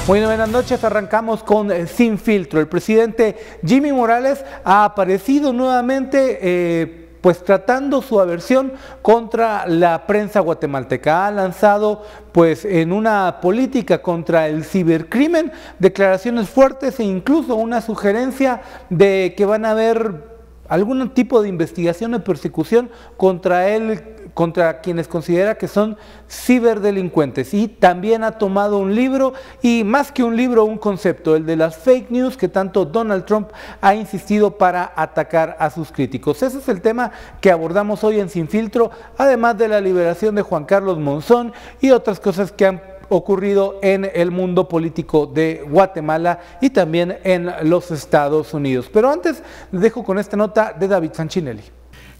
Muy buenas noches, arrancamos con Sin Filtro. El presidente Jimmy Morales ha aparecido nuevamente pues tratando su aversión contra la prensa guatemalteca. Ha lanzado pues en una política contra el cibercrimen declaraciones fuertes e incluso una sugerencia de que van a haber algún tipo de investigación o persecución contra él, contra quienes considera que son ciberdelincuentes. Y también ha tomado un libro, y más que un libro, un concepto, el de las fake news que tanto Donald Trump ha insistido para atacar a sus críticos. Ese es el tema que abordamos hoy en Sin Filtro, además de la liberación de Juan Carlos Monzón y otras cosas que han ocurrido en el mundo político de Guatemala y también en los Estados Unidos. Pero antes les dejo con esta nota de David Sanchinelli.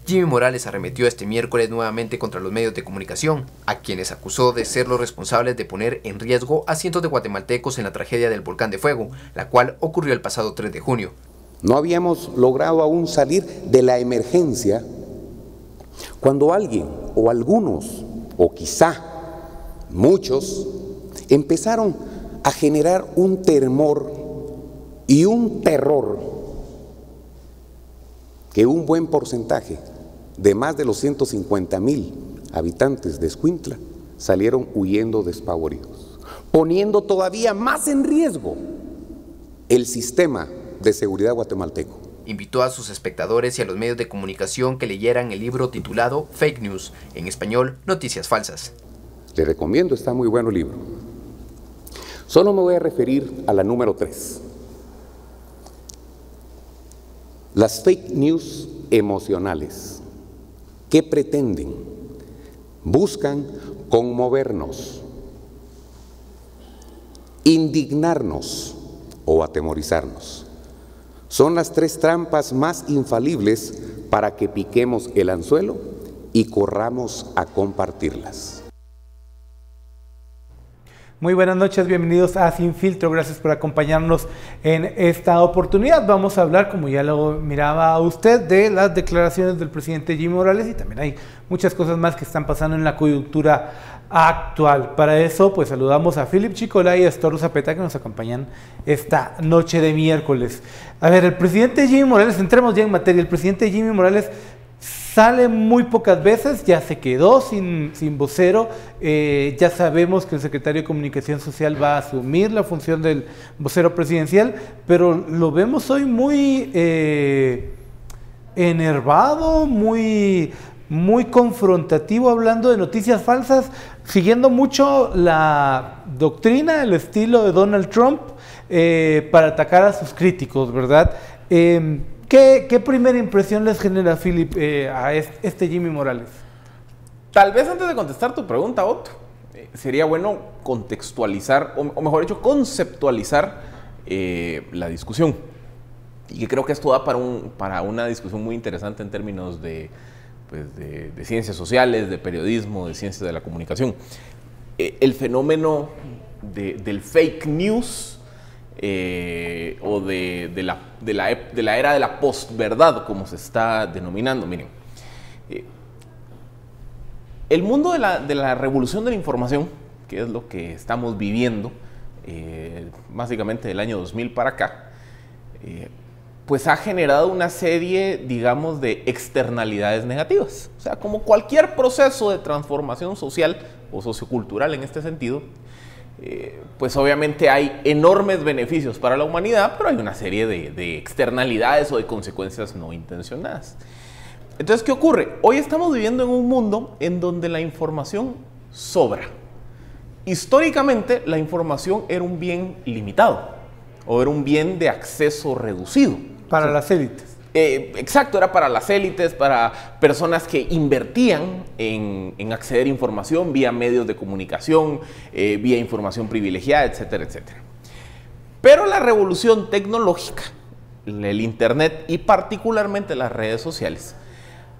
Jimmy Morales arremetió este miércoles nuevamente contra los medios de comunicación, a quienes acusó de ser los responsables de poner en riesgo a cientos de guatemaltecos en la tragedia del volcán de fuego, la cual ocurrió el pasado 3 de junio. No habíamos logrado aún salir de la emergencia cuando alguien o algunos, o quizá muchos, empezaron a generar un temor y un terror que un buen porcentaje de más de los 150,000 habitantes de Escuintla salieron huyendo despavoridos, poniendo todavía más en riesgo el sistema de seguridad guatemalteco. Invitó a sus espectadores y a los medios de comunicación que leyeran el libro titulado Fake News, en español, Noticias Falsas. Le recomiendo, está muy bueno el libro. Solo me voy a referir a la número 3. Las fake news emocionales. ¿Qué pretenden? Buscan conmovernos, indignarnos o atemorizarnos. Son las 3 trampas más infalibles para que piquemos el anzuelo y corramos a compartirlas. Muy buenas noches, bienvenidos a Sin Filtro, gracias por acompañarnos en esta oportunidad. Vamos a hablar, como ya lo miraba usted, de las declaraciones del presidente Jimmy Morales y también hay muchas cosas más que están pasando en la coyuntura actual. Para eso, pues saludamos a Philip Chicola y a Astor Zapeta que nos acompañan esta noche de miércoles. A ver, el presidente Jimmy Morales, entremos ya en materia, el presidente Jimmy Morales sale muy pocas veces, ya se quedó sin vocero, ya sabemos que el secretario de Comunicación Social va a asumir la función del vocero presidencial, pero lo vemos hoy muy enervado, muy confrontativo, hablando de noticias falsas, siguiendo mucho la doctrina, el estilo de Donald Trump para atacar a sus críticos, ¿verdad? ¿Qué primera impresión les genera, Philip, a este Jimmy Morales? Tal vez antes de contestar tu pregunta, Otto, sería bueno contextualizar, o mejor dicho, conceptualizar la discusión. Y que creo que esto da para una discusión muy interesante en términos de ciencias sociales, de periodismo, de ciencias de la comunicación. El fenómeno del fake news o de la era de la postverdad, como se está denominando. Miren, el mundo de la revolución de la información, que es lo que estamos viviendo, básicamente del año 2000 para acá, pues ha generado una serie, digamos, de externalidades negativas. O sea, como cualquier proceso de transformación social o sociocultural en este sentido, pues obviamente hay enormes beneficios para la humanidad, pero hay una serie de externalidades o de consecuencias no intencionadas. Entonces, ¿qué ocurre? Hoy estamos viviendo en un mundo en donde la información sobra. Históricamente, la información era un bien limitado o era un bien de acceso reducido. Para las élites. Exacto, era para las élites, para personas que invertían en acceder a información vía medios de comunicación, vía información privilegiada, etcétera, etcétera. Pero la revolución tecnológica, el Internet y particularmente las redes sociales,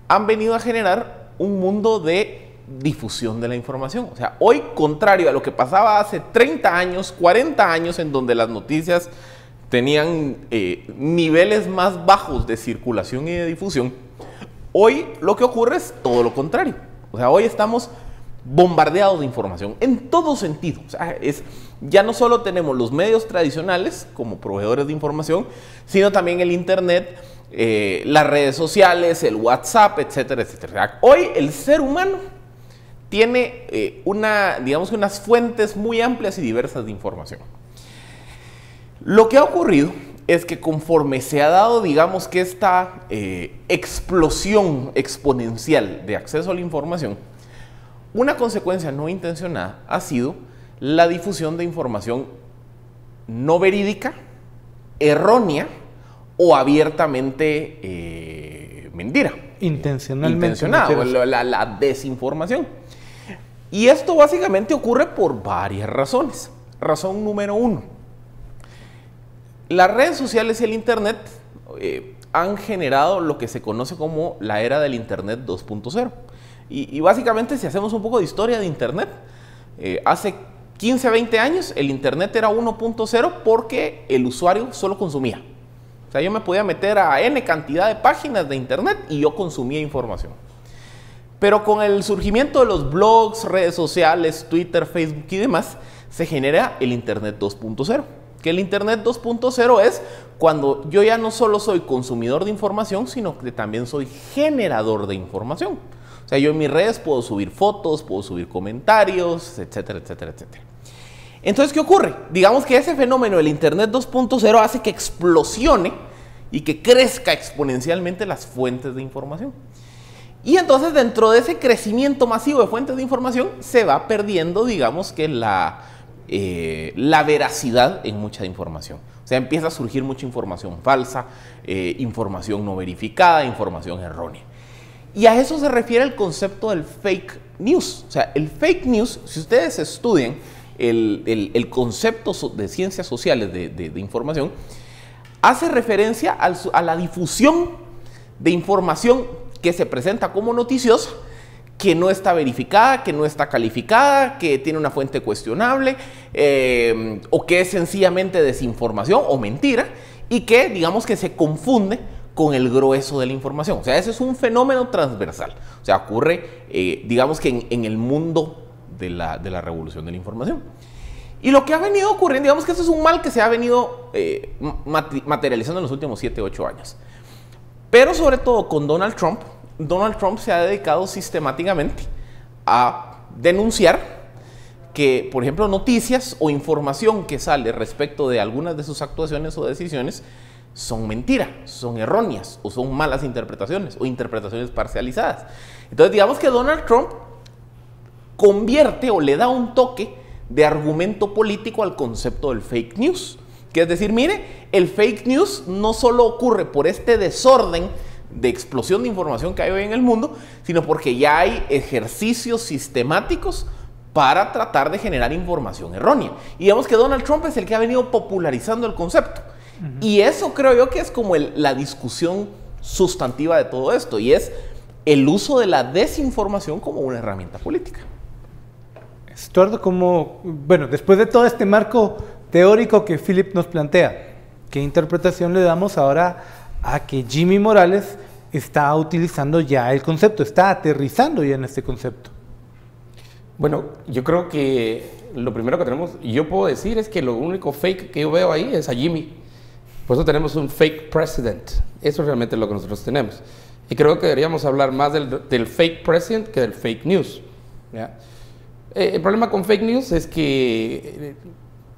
han venido a generar un mundo de difusión de la información. O sea, hoy, contrario a lo que pasaba hace 30 años, 40 años, en donde las noticias tenían niveles más bajos de circulación y de difusión, hoy lo que ocurre es todo lo contrario. O sea, hoy estamos bombardeados de información en todo sentido. O sea, ya no solo tenemos los medios tradicionales como proveedores de información, sino también el internet, las redes sociales, el WhatsApp, etcétera, etcétera. Hoy el ser humano tiene digamos que unas fuentes muy amplias y diversas de información. Lo que ha ocurrido es que conforme se ha dado, digamos que esta explosión exponencial de acceso a la información, una consecuencia no intencionada ha sido la difusión de información no verídica, errónea o abiertamente mentira. Intencionada, la desinformación. Y esto básicamente ocurre por varias razones. Razón número 1. Las redes sociales y el internet han generado lo que se conoce como la era del internet 2.0. Y básicamente, si hacemos un poco de historia de internet, hace 15, 20 años el internet era 1.0 porque el usuario solo consumía. O sea, yo me podía meter a N cantidad de páginas de internet y yo consumía información. Pero con el surgimiento de los blogs, redes sociales, Twitter, Facebook y demás, se genera el internet 2.0. Que el internet 2.0 es cuando yo ya no solo soy consumidor de información, sino que también soy generador de información. O sea, yo en mis redes puedo subir fotos, puedo subir comentarios, etcétera, etcétera, etcétera. Entonces, ¿qué ocurre? Digamos que ese fenómeno del internet 2.0 hace que explosione y que crezca exponencialmente las fuentes de información. Y entonces, dentro de ese crecimiento masivo de fuentes de información, se va perdiendo, digamos que la veracidad en mucha información. O sea, empieza a surgir mucha información falsa, información no verificada, información errónea. Y a eso se refiere el concepto del fake news. O sea, el fake news, si ustedes estudian el concepto de ciencias sociales de información, hace referencia a la difusión de información que se presenta como noticiosa, que no está verificada, que no está calificada, que tiene una fuente cuestionable, o que es sencillamente desinformación o mentira, y que, digamos, que se confunde con el grueso de la información. O sea, ese es un fenómeno transversal. O sea, ocurre, digamos que en el mundo de la revolución de la información. Y lo que ha venido ocurriendo, digamos que eso es un mal que se ha venido materializando en los últimos 7, 8 años. Pero sobre todo con Donald Trump se ha dedicado sistemáticamente a denunciar que, por ejemplo, noticias o información que sale respecto de algunas de sus actuaciones o decisiones son mentiras, son erróneas o son malas interpretaciones o interpretaciones parcializadas. Entonces, digamos que Donald Trump convierte o le da un toque de argumento político al concepto del fake news. Que es decir, mire, el fake news no solo ocurre por este desorden de explosión de información que hay hoy en el mundo, sino porque ya hay ejercicios sistemáticos para tratar de generar información errónea. Y digamos que Donald Trump es el que ha venido popularizando el concepto. Y eso creo yo que es como la discusión sustantiva de todo esto, y es el uso de la desinformación como una herramienta política. Estuardo, bueno, después de todo este marco teórico que Philip nos plantea, ¿qué interpretación le damos ahora a que Jimmy Morales está utilizando ya el concepto, está aterrizando ya en este concepto? Bueno, yo creo que lo primero que yo puedo decir es que lo único fake que yo veo ahí es a Jimmy. Por eso tenemos un fake president. Eso es realmente lo que nosotros tenemos. Y creo que deberíamos hablar más del fake president que del fake news, ¿ya? El problema con fake news es que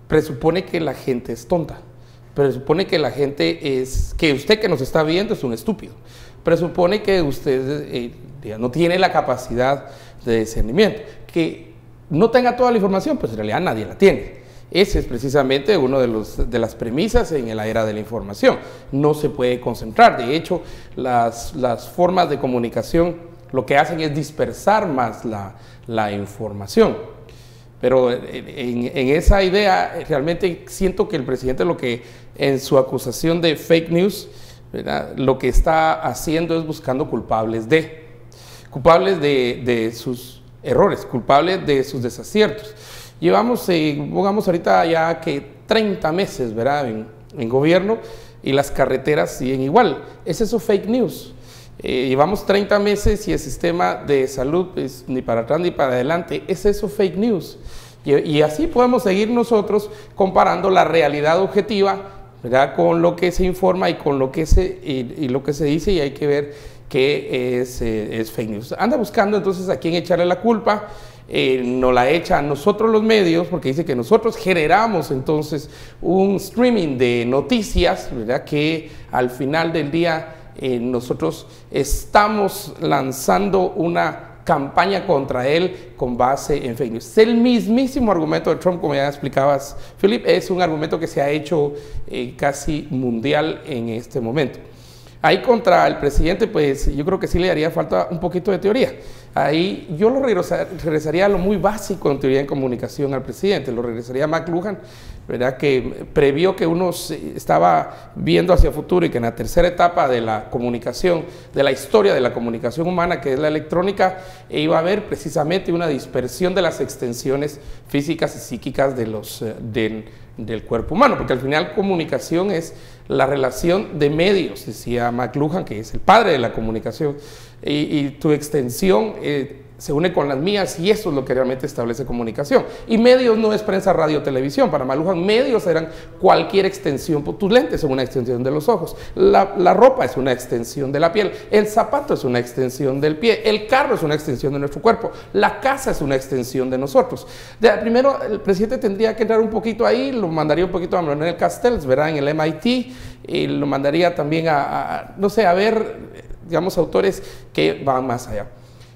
presupone que la gente es tonta. Presupone que la gente que usted que nos está viendo es un estúpido. Presupone que usted no tiene la capacidad de discernimiento. Que no tenga toda la información, pues en realidad nadie la tiene. Ese es precisamente uno de las premisas en la era de la información. No se puede concentrar. De hecho, las formas de comunicación lo que hacen es dispersar más la información. Pero en esa idea, realmente siento que el presidente en su acusación de fake news, ¿verdad?, lo que está haciendo es buscando culpables de sus errores, culpables de sus desaciertos. Llevamos, pongamos ahorita ya que 30 meses, ¿verdad?, en gobierno, y las carreteras siguen igual. ¿Es eso fake news? Llevamos 30 meses y el sistema de salud es ni para atrás ni para adelante. ¿Es eso fake news? Y así podemos seguir nosotros comparando la realidad objetiva, ¿verdad?, con lo que se informa y con lo que lo que se dice, y hay que ver qué es fake news. Anda buscando entonces a quién echarle la culpa. Nos la echa a nosotros los medios, porque dice que nosotros generamos entonces un streaming de noticias, ¿verdad?, que al final del día nosotros estamos lanzando una campaña contra él con base en fake news. El mismísimo argumento de Trump, como ya explicabas, Philip, es un argumento que se ha hecho casi mundial en este momento. Ahí contra el presidente, pues yo creo que sí le haría falta un poquito de teoría. Ahí yo lo regresaría a lo muy básico en teoría en comunicación al presidente, lo regresaría a McLuhan, ¿verdad?, que previó que uno estaba viendo hacia el futuro y que en la tercera etapa de la comunicación, de la historia de la comunicación humana, que es la electrónica, iba a haber precisamente una dispersión de las extensiones físicas y psíquicas de del cuerpo humano, porque al final comunicación es la relación de medios, decía McLuhan, que es el padre de la comunicación, y tu extensión se une con las mías, y eso es lo que realmente establece comunicación. Y medios no es prensa, radio, televisión. Para McLuhan, medios eran cualquier extensión. Tus lentes son una extensión de los ojos, la ropa es una extensión de la piel, el zapato es una extensión del pie, el carro es una extensión de nuestro cuerpo, la casa es una extensión de nosotros. Primero, el presidente tendría que entrar un poquito ahí, lo mandaría un poquito a Manuel Castells, ¿verdad?, en el MIT, y lo mandaría también no sé, a ver, digamos, autores que van más allá.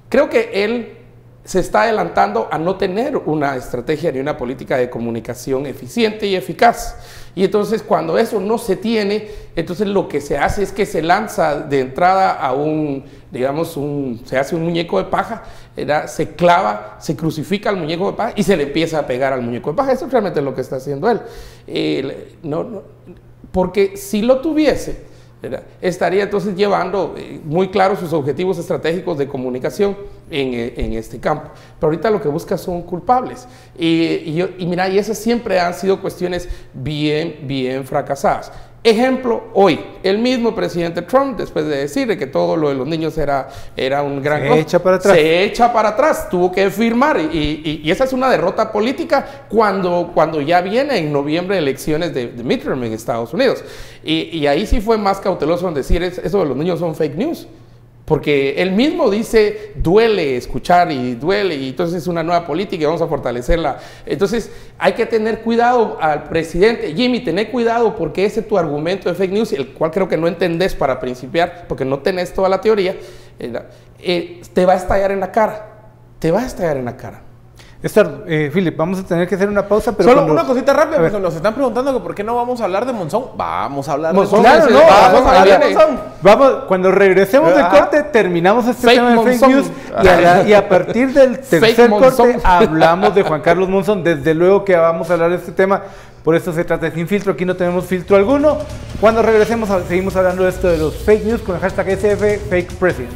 Creo que él se está adelantando a no tener una estrategia ni una política de comunicación eficiente y eficaz. Y entonces cuando eso no se tiene, entonces lo que se hace es que se lanza de entrada a se hace un muñeco de paja, ¿verdad?, se clava, se crucifica al muñeco de paja y se le empieza a pegar al muñeco de paja. Eso realmente es lo que está haciendo él. Porque si lo tuviese, ¿verdad?, estaría entonces llevando muy claros sus objetivos estratégicos de comunicación en este campo. Pero ahorita lo que busca son culpables. Y mira, y esas siempre han sido cuestiones bien fracasadas. Ejemplo, hoy, el mismo presidente Trump, después de decirle que todo lo de los niños era un gran cosa, se echa para atrás, tuvo que firmar, y esa es una derrota política cuando ya viene en noviembre elecciones de midterm en Estados Unidos. Y ahí sí fue más cauteloso en decir eso de los niños son fake news. Porque él mismo dice, duele escuchar y duele, y entonces es una nueva política y vamos a fortalecerla. Entonces hay que tener cuidado al presidente. Jimmy, tené cuidado, porque ese es tu argumento de fake news, el cual creo que no entendés para principiar, porque no tenés toda la teoría, te va a estallar en la cara. Te va a estallar en la cara. Philip, vamos a tener que hacer una pausa, pero solo una cosita rápida, porque nos están preguntando que por qué no vamos a hablar de Monzón. Vamos a hablar de Monzón. Claro, no, vamos a hablar de Monzón. Cuando regresemos del corte, terminamos este tema de fake news, y a partir del tercer corte hablamos de Juan Carlos Monzón. Desde luego que vamos a hablar de este tema, por eso se trata de Sin Filtro. Aquí no tenemos filtro alguno. Cuando regresemos seguimos hablando de esto de los fake news con el hashtag SF Fake President.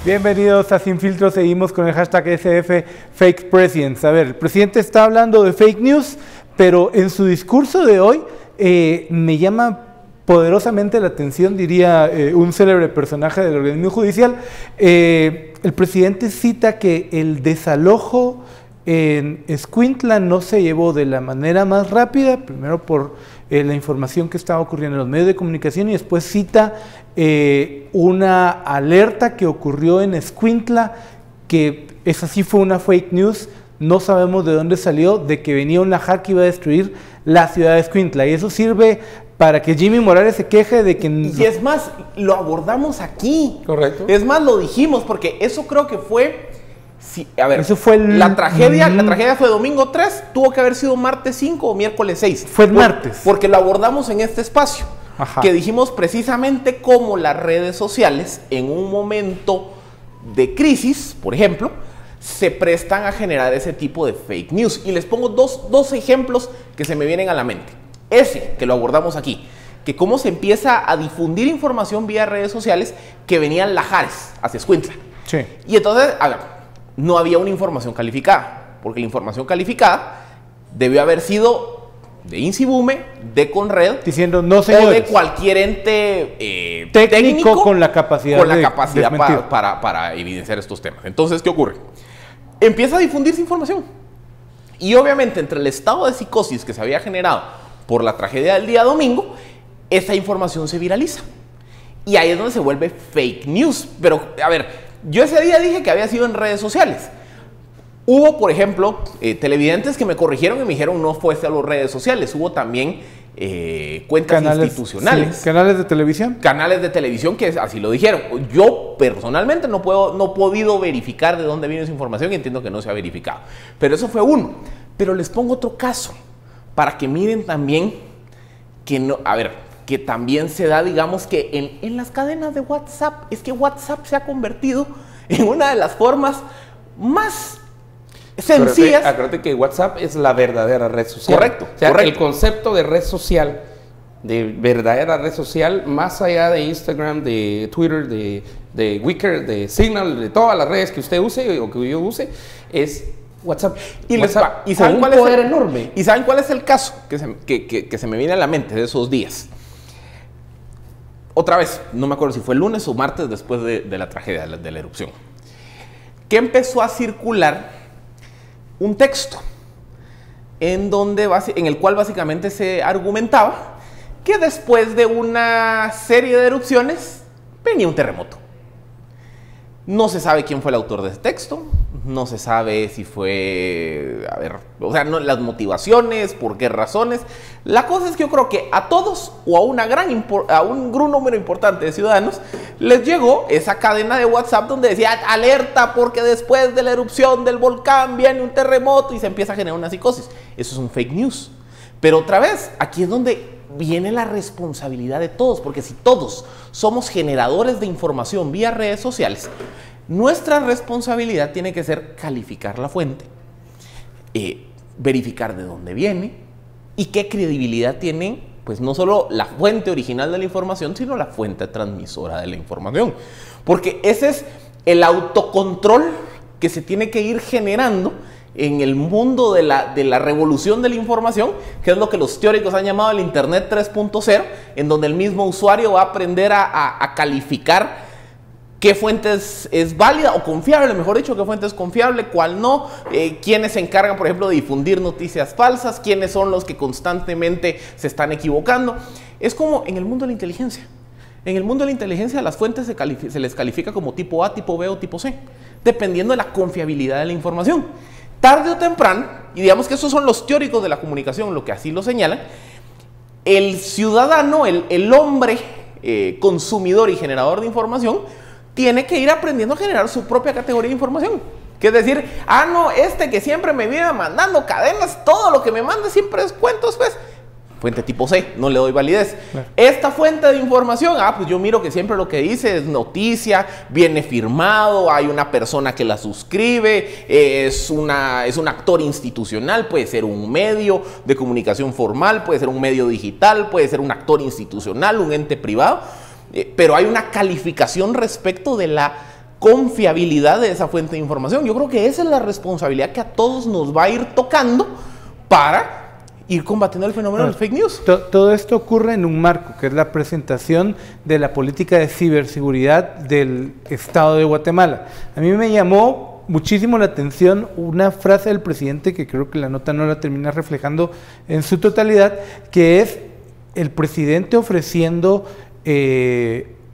Bienvenidos a Sin Filtro, seguimos con el hashtag SF Fake Presidents. A ver, el presidente está hablando de fake news, pero en su discurso de hoy me llama poderosamente la atención, diría un célebre personaje del organismo judicial. El presidente cita que el desalojo en Escuintla no se llevó de la manera más rápida, primero por la información que estaba ocurriendo en los medios de comunicación, y después cita una alerta que ocurrió en Escuintla, que esa sí fue una fake news, no sabemos de dónde salió, de que venía un lajar que iba a destruir la ciudad de Escuintla, y eso sirve para que Jimmy Morales se queje de que... Y es más, lo abordamos aquí. Correcto. Es más, lo dijimos, porque eso creo que fue... Sí, a ver, eso fue la tragedia fue domingo 3, tuvo que haber sido martes 5 o miércoles 6. Fue el martes. Porque lo abordamos en este espacio. Ajá. Que dijimos precisamente cómo las redes sociales, en un momento de crisis, por ejemplo, se prestan a generar ese tipo de fake news. Y les pongo dos ejemplos que se me vienen a la mente. Ese, que lo abordamos aquí, que cómo se empieza a difundir información vía redes sociales que venían lajares hacia Escuintla. Sí. Y entonces, a ver, no había una información calificada. porque la información calificada debió haber sido de Insibume, de Conred, diciendo no o señores, de cualquier ente técnico con la capacidad, para evidenciar estos temas. Entonces, ¿qué ocurre? Empieza a difundirse información. Y obviamente entre el estado de psicosis que se había generado por la tragedia del día domingo, esa información se viraliza. Y ahí es donde se vuelve fake news. Pero, a ver, yo ese día dije que había sido en redes sociales. Hubo, por ejemplo, televidentes que me corrigieron y me dijeron no fue a las redes sociales. Hubo también cuentas institucionales. Sí, canales de televisión. Canales de televisión que así lo dijeron. Yo personalmente no he podido verificar de dónde vino esa información y entiendo que no se ha verificado. Pero eso fue uno. Pero les pongo otro caso para que miren también que no, a ver, que también se da, digamos que en las cadenas de WhatsApp, es que WhatsApp se ha convertido en una de las formas más sencillas. Acuérdate que WhatsApp es la verdadera red social. Correcto. O sea, correcto. el concepto de red social, de verdadera red social, más allá de Instagram, de Twitter, de Wickr, de Signal, de todas las redes que usted use o que yo use, es WhatsApp. ¿Y saben cuál es enorme? ¿Y saben cuál es el caso que se me viene a la mente de esos días? Otra vez, no me acuerdo si fue el lunes o martes después de la tragedia, de la erupción, que empezó a circular un texto en el cual básicamente se argumentaba que después de una serie de erupciones venía un terremoto. No se sabe quién fue el autor de ese texto, no se sabe si fue, las motivaciones, por qué razones. La cosa es que yo creo que a todos o a un gran número importante de ciudadanos les llegó esa cadena de WhatsApp donde decía alerta porque después de la erupción del volcán viene un terremoto y se empieza a generar una psicosis. Eso es un fake news. Pero otra vez, aquí es donde viene la responsabilidad de todos, porque si todos somos generadores de información vía redes sociales, nuestra responsabilidad tiene que ser calificar la fuente, verificar de dónde viene y qué credibilidad tiene, pues no solo la fuente original de la información, sino la fuente transmisora de la información. Porque ese es el autocontrol que se tiene que ir generando en el mundo de la revolución de la información, que es lo que los teóricos han llamado el Internet 3.0, en donde el mismo usuario va a aprender a calificar qué fuente es válida o confiable, mejor dicho, qué fuente es confiable, cuál no, quiénes se encargan, por ejemplo, de difundir noticias falsas, quiénes son los que constantemente se están equivocando. Es como en el mundo de la inteligencia. En el mundo de la inteligencia las fuentes se les califica como tipo A, tipo B o tipo C, dependiendo de la confiabilidad de la información. Tarde o temprano, y digamos que esos son los teóricos de la comunicación, lo que así lo señalan, el ciudadano, el hombre consumidor y generador de información, tiene que ir aprendiendo a generar su propia categoría de información. Que es decir, no, que siempre me viene mandando cadenas, todo lo que me manda siempre es cuentos, pues. Fuente tipo C, no le doy validez. Claro. Esta fuente de información, pues yo miro que siempre lo que dice es noticia, viene firmado, hay una persona que la suscribe, es un actor institucional, puede ser un medio de comunicación formal, puede ser un medio digital, puede ser un actor institucional, un ente privado, pero hay una calificación respecto de la confiabilidad de esa fuente de información. Yo creo que esa es la responsabilidad que a todos nos va a ir tocando para ir combatiendo el fenómeno del fake news. Todo esto ocurre en un marco, que es la presentación de la política de ciberseguridad del Estado de Guatemala. A mí me llamó muchísimo la atención una frase del presidente, que creo que la nota no la termina reflejando en su totalidad, que es el presidente ofreciendo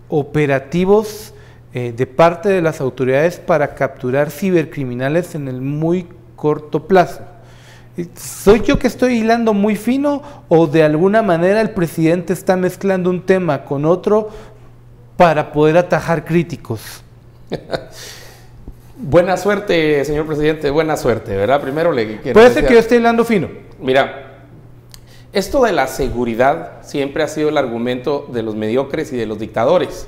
operativos de parte de las autoridades para capturar cibercriminales en el muy corto plazo. ¿Soy yo que estoy hilando muy fino o de alguna manera el presidente está mezclando un tema con otro para poder atajar críticos? Buena suerte, señor presidente, buena suerte, ¿verdad? Primero le quiero Puede ser que yo esté hilando fino. Mira, esto de la seguridad siempre ha sido el argumento de los mediocres y de los dictadores,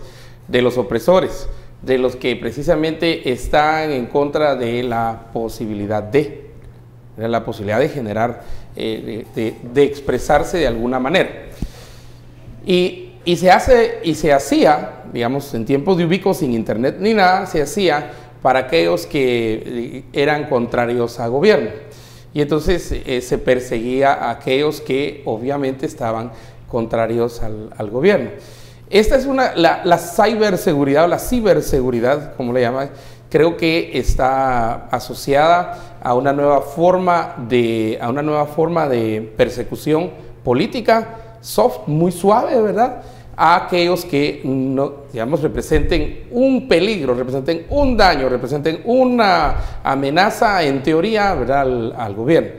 de los opresores, de los que precisamente están en contra de la posibilidad de generar, de expresarse de alguna manera. Y se hacía, digamos, en tiempos de Ubico, sin internet ni nada, se hacía para aquellos que eran contrarios al gobierno. Y entonces se perseguía a aquellos que obviamente estaban contrarios al gobierno. Esta es la ciberseguridad o la ciberseguridad, como le llaman, creo que está asociada a una nueva forma de persecución política, soft, muy suave, ¿verdad? A aquellos que no, digamos, representen un peligro, representen un daño, representen una amenaza en teoría, ¿verdad? al gobierno.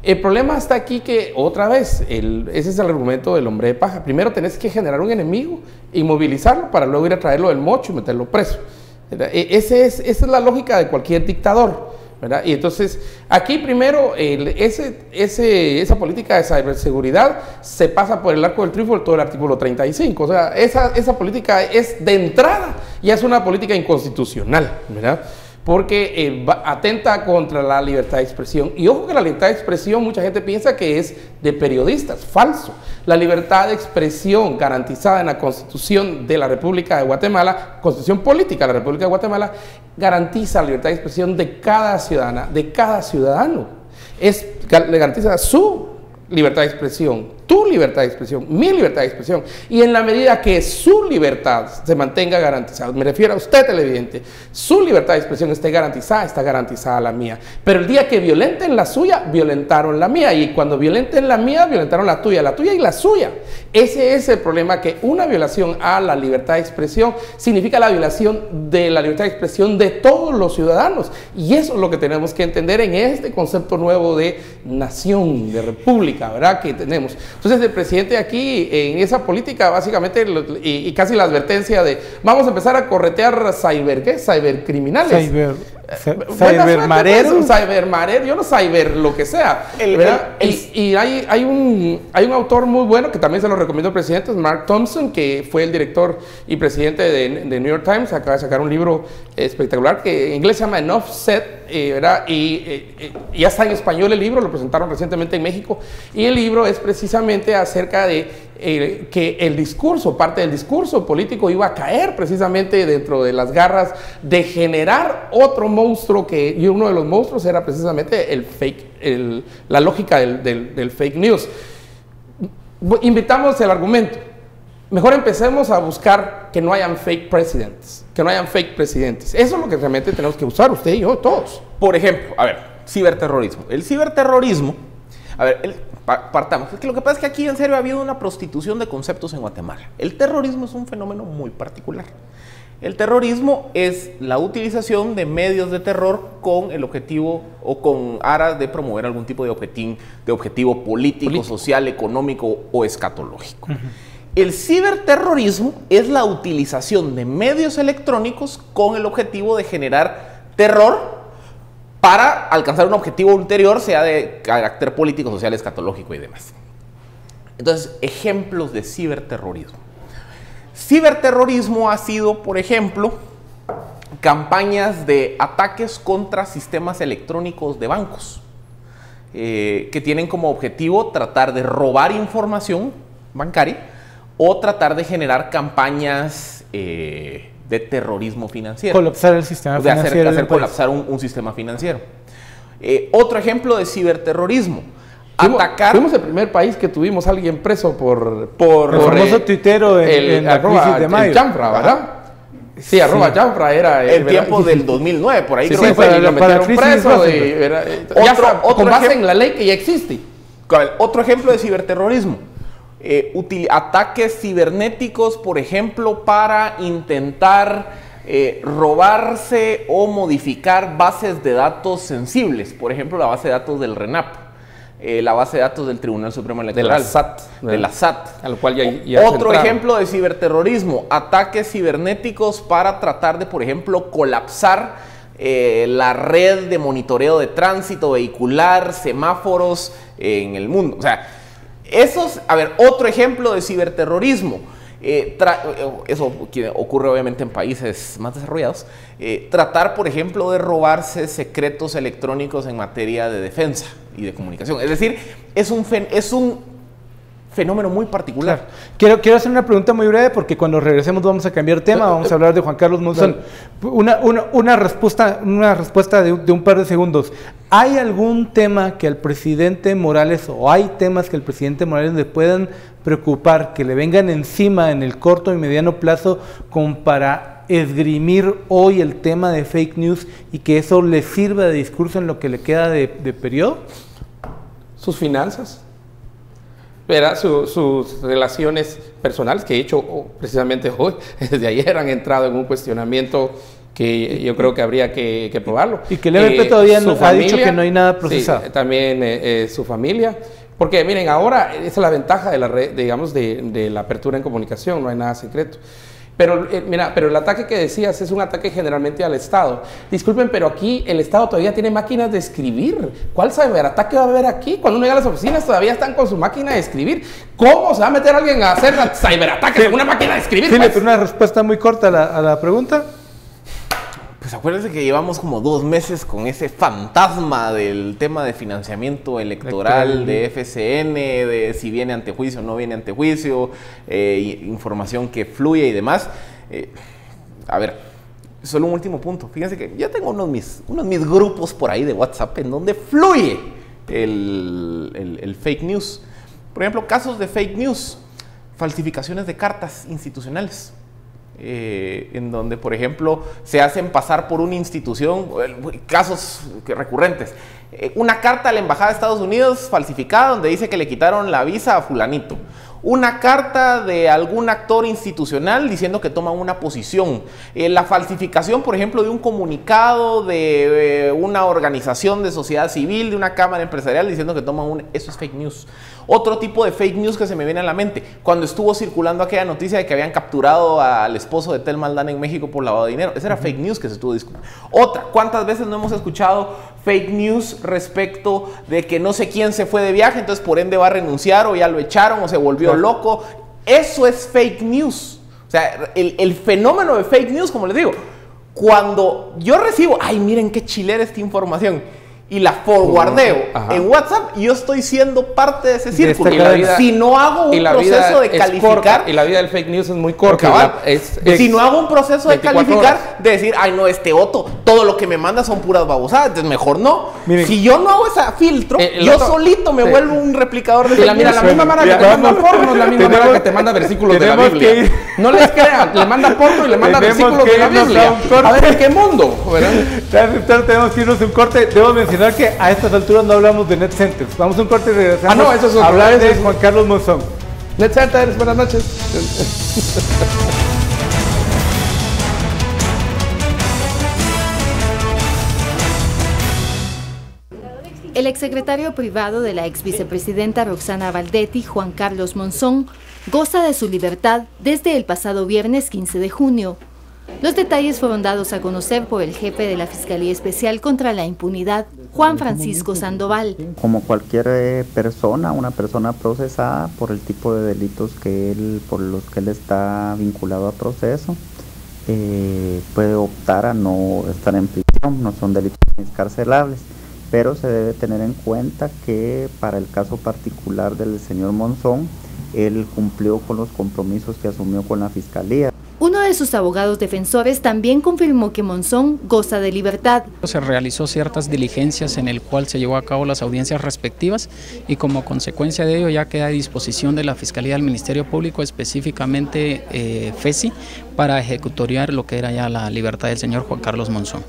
El problema está aquí que, otra vez, ese es el argumento del hombre de paja. Primero tenés que generar un enemigo, inmovilizarlo para luego ir a traerlo del mocho y meterlo preso. Esa es la lógica de cualquier dictador, ¿verdad? Y entonces, aquí primero, esa política de ciberseguridad se pasa por el arco del triunfo de todo el artículo 35. O sea, esa política es de entrada, ya es una política inconstitucional, ¿verdad? Porque atenta contra la libertad de expresión. Y ojo que la libertad de expresión mucha gente piensa que es de periodistas, falso. La libertad de expresión garantizada en la Constitución de la República de Guatemala, Constitución Política de la República de Guatemala, garantiza la libertad de expresión de cada ciudadana, de cada ciudadano. Le garantiza su libertad de expresión, tu libertad de expresión, mi libertad de expresión, y en la medida que su libertad se mantenga garantizada, me refiero a usted, televidente, su libertad de expresión esté garantizada, está garantizada la mía. Pero el día que violenten la suya, violentaron la mía, y cuando violenten la mía, violentaron la tuya y la suya. Ese es el problema, que una violación a la libertad de expresión significa la violación de la libertad de expresión de todos los ciudadanos, y eso es lo que tenemos que entender en este concepto nuevo de nación, de república, ¿verdad? Que tenemos. Entonces el presidente aquí en esa política básicamente y casi la advertencia de vamos a empezar a corretear cibercriminales. Cybermareros, yo no cyber lo que sea. Y hay un autor muy bueno que también se lo recomiendo al presidente, es Mark Thompson, que fue el director y presidente de New York Times. Acaba de sacar un libro espectacular que en inglés se llama Enough Said, ¿verdad? Y ya está en español el libro, lo presentaron recientemente en México, y el libro es precisamente acerca de que el discurso, parte del discurso político iba a caer precisamente dentro de las garras de generar otro monstruo, y uno de los monstruos era precisamente el fake, la lógica del fake news. Invitamos el argumento. Mejor empecemos a buscar que no hayan fake presidents, que no hayan fake presidentes. Eso es lo que realmente tenemos que usar, usted y yo, todos. Por ejemplo, a ver, ciberterrorismo. El ciberterrorismo, a ver, partamos. Es que lo que pasa es que aquí en serio ha habido una prostitución de conceptos en Guatemala. El terrorismo es un fenómeno muy particular. El terrorismo es la utilización de medios de terror con el objetivo o con aras de promover algún tipo de objetivo político, social, económico o escatológico. El ciberterrorismo es la utilización de medios electrónicos con el objetivo de generar terror para alcanzar un objetivo ulterior, sea de carácter político, social, escatológico y demás. Entonces, ejemplos de ciberterrorismo. Ciberterrorismo ha sido, por ejemplo, campañas de ataques contra sistemas electrónicos de bancos, que tienen como objetivo tratar de robar información bancaria o tratar de generar campañas de terrorismo financiero. Colapsar el sistema financiero. Hacer colapsar un sistema financiero. Otro ejemplo de ciberterrorismo. Fuimos el primer país que tuvimos a alguien preso por el famoso tuitero en la crisis de mayo. El Chanfra, ¿verdad? Sí, arroba Chanfra era... El tiempo del 2009, por ahí sí, creo que fue. Lo metieron preso. Con base en la ley que ya existe. Otro ejemplo de ciberterrorismo. Ataques cibernéticos, por ejemplo, para intentar robarse o modificar bases de datos sensibles. Por ejemplo, la base de datos del RENAP, la base de datos del Tribunal Supremo Electoral. De la SAT. Al cual ya otro ejemplo de ciberterrorismo, ataques cibernéticos para tratar de, por ejemplo, colapsar la red de monitoreo de tránsito vehicular, semáforos en el mundo. O sea, otro ejemplo de ciberterrorismo, eso ocurre obviamente en países más desarrollados, tratar, por ejemplo, de robarse secretos electrónicos en materia de defensa y de comunicación. Es decir, es un fenómeno muy particular. Claro. Quiero hacer una pregunta muy breve porque cuando regresemos vamos a cambiar de tema, vamos a hablar de Juan Carlos Monzón. Una respuesta de un par de segundos. ¿Hay algún tema que al presidente Morales, o hay temas que al presidente Morales le puedan preocupar, que le vengan encima en el corto y mediano plazo como para esgrimir hoy el tema de fake news y que eso le sirva de discurso en lo que le queda de periodo? Sus finanzas, verá, sus relaciones personales, que de hecho precisamente hoy, desde ayer han entrado en un cuestionamiento que yo creo que habría que probarlo. Y que el EVP todavía no ha dicho que no hay nada procesado. Sí, también su familia. Porque miren, ahora esa es la ventaja de la red, digamos, de la apertura en comunicación, no hay nada secreto. Pero mira, pero el ataque que decías es un ataque generalmente al Estado. Disculpen, pero aquí el Estado todavía tiene máquinas de escribir. ¿Cuál ciberataque va a haber aquí? Cuando uno llega a las oficinas todavía están con su máquina de escribir. ¿Cómo se va a meter alguien a hacer ciberataques con una máquina de escribir? Sí, pues? Una respuesta muy corta a la pregunta. Pues acuérdense que llevamos como 2 meses con ese fantasma del tema de financiamiento electoral de FCN, de si viene ante juicio o no viene ante juicio, información que fluye y demás. A ver, solo un último punto. Fíjense que yo tengo unos de mis grupos por ahí de WhatsApp en donde fluye el fake news. Por ejemplo, casos de fake news, falsificaciones de cartas institucionales. En donde, por ejemplo, se hacen pasar por una institución, casos recurrentes. Una carta a la Embajada de Estados Unidos falsificada donde dice que le quitaron la visa a fulanito. Una carta de algún actor institucional diciendo que toma una posición. La falsificación, por ejemplo, de un comunicado de una organización de sociedad civil, de una cámara empresarial diciendo que toma eso es fake news. Otro tipo de fake news que se me viene a la mente, cuando estuvo circulando aquella noticia de que habían capturado al esposo de Telma Aldana en México por lavado de dinero. Esa era fake news que se estuvo discutiendo. Otra, ¿cuántas veces no hemos escuchado fake news respecto de que no sé quién se fue de viaje, entonces por ende va a renunciar o ya lo echaron o se volvió loco? Eso es fake news. O sea, el fenómeno de fake news, como les digo, cuando yo recibo, ay, miren qué chilera esta información, y la forwardeo en WhatsApp, yo estoy siendo parte de ese círculo. Si no hago un proceso de calificar... Corta, y la vida del fake news es muy corta. Si no hago un proceso de calificar, de decir, ay no, Otto, todo lo que me manda son puras babosadas, entonces mejor no. Miren, si yo no hago ese filtro, yo solito me vuelvo un replicador de fake news. La misma manera que te manda porno es la misma manera que te manda versículos de la Biblia. No les crean, le manda porno y le manda versículos de la Biblia. A ver, ¿en qué mundo? Tenemos que irnos a un corte. Debo mencionar que a estas alturas no hablamos de Net Centers. Vamos a un corte y regresamos eso es a hablar de Juan Carlos Monzón. Net Centers, buenas noches. El exsecretario privado de la exvicepresidenta Roxana Valdetti, Juan Carlos Monzón, goza de su libertad desde el pasado viernes 15 de junio. Los detalles fueron dados a conocer por el jefe de la Fiscalía Especial contra la Impunidad, Juan Francisco Sandoval. Como cualquier persona, una persona procesada por el tipo de delitos por los que él está vinculado a proceso, puede optar a no estar en prisión, no son delitos excarcelables, pero se debe tener en cuenta que para el caso particular del señor Monzón, él cumplió con los compromisos que asumió con la Fiscalía. Uno de sus abogados defensores también confirmó que Monzón goza de libertad. Se realizó ciertas diligencias en el cual se llevó a cabo las audiencias respectivas y como consecuencia de ello ya queda a disposición de la Fiscalía del Ministerio Público, específicamente FESI, para ejecutoriar lo que era ya la libertad del señor Juan Carlos Monzón.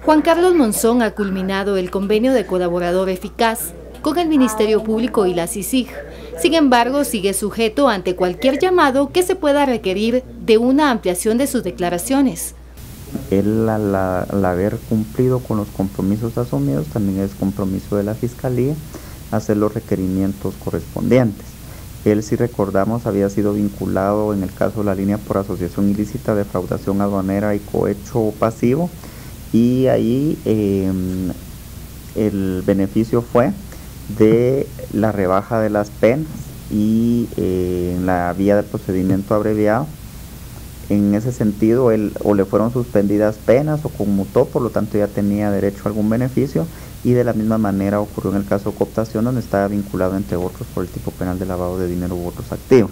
Juan Carlos Monzón ha culminado el convenio de colaborador eficaz con el Ministerio Público y la CICIG. Sin embargo, sigue sujeto ante cualquier llamado que se pueda requerir de una ampliación de sus declaraciones. Él al haber cumplido con los compromisos asumidos, también es compromiso de la Fiscalía hacer los requerimientos correspondientes. Él, si recordamos, había sido vinculado en el caso de la línea por asociación ilícita, defraudación aduanera y cohecho pasivo, y ahí el beneficio fue de la rebaja de las penas y en la vía del procedimiento abreviado en ese sentido él o le fueron suspendidas penas o conmutó, por lo tanto ya tenía derecho a algún beneficio, y de la misma manera ocurrió en el caso de cooptación, donde estaba vinculado entre otros por el tipo penal de lavado de dinero u otros activos.